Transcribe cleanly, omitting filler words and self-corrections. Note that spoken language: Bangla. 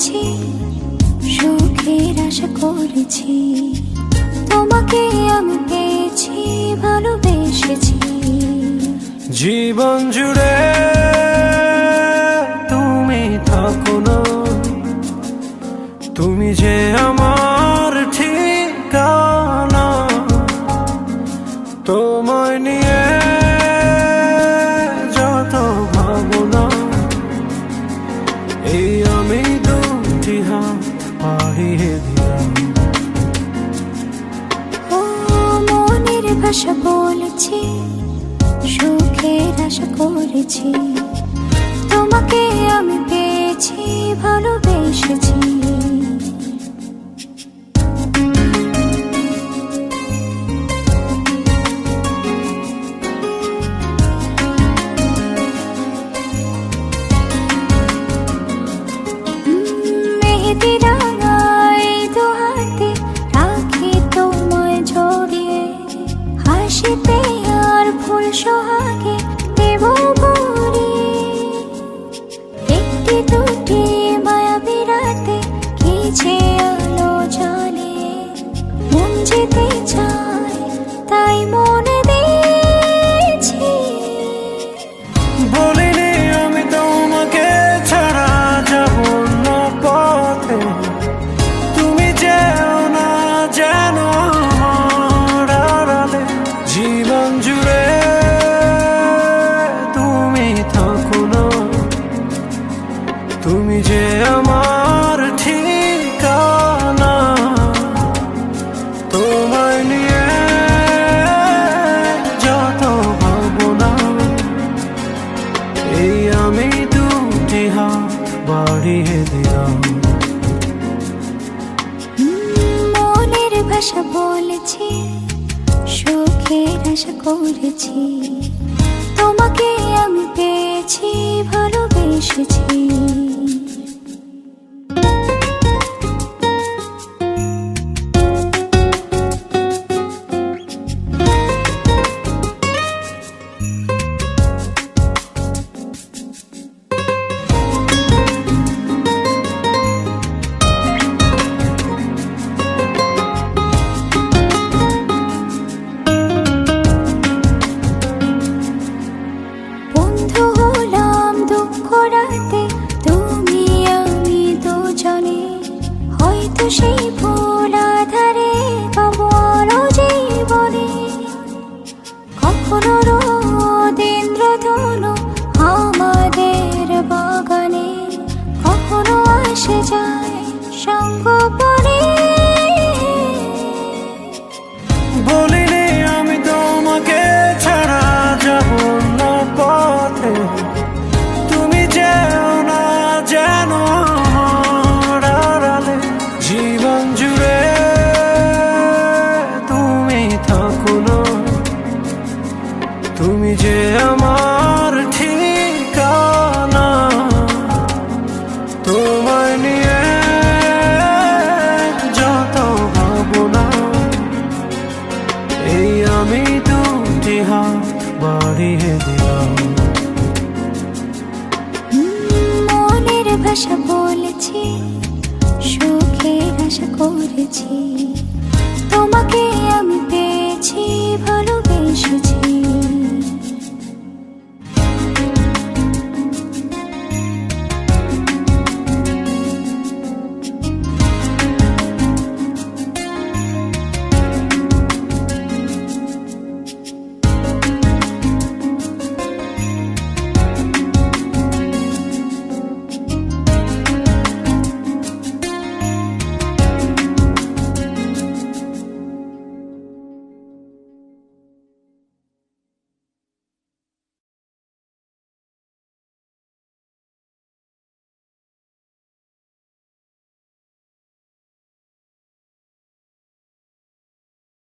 বলেছি, সুখের আশা করেছি, তোমাকে আমি পেয়েছি, ভালোবেসেছি। জীবন জুড়ে তুমি থাকো না, তুমি যে আমার ঠিকানা। তোমায় নিয়ে যত ভাবনা, এই আমি দুটি হাত বাড়িয়ে দিলাম। ও মনের ভাষা বলেছি, সুখের আশা করেছি, তোমাকে আমি পেয়েছি, ভালোবেসেছি। মেহেদি রাঙাই দু হাতে রাখি তোমায় জড়িয়ে, হাসিতে আর ফুল সোহাগে দেব ভরিয়ে। একটি দুটি মায়াবী রাতে কি যে আলো জ্বালিয়ে, মন যেতে চায় তাই মনে দিয়েছি। বলিনি আমি তোমাকে ছাড়া যাব না পথে, তুমি যেও না যেন আমার আড়ালে। জীবন জুড়ে তুমি থাকো না, তুমি যে আমার ঠিকানা। তোমায় নিয়ে যত ভাবনা, এই আমি দুটি হাত বাড়িয়ে দিলাম। মনের ভাষা বলেছি, সুখের আশা করেছি, তোমাকে আমি পেয়েছি, ভালোবেসেছি।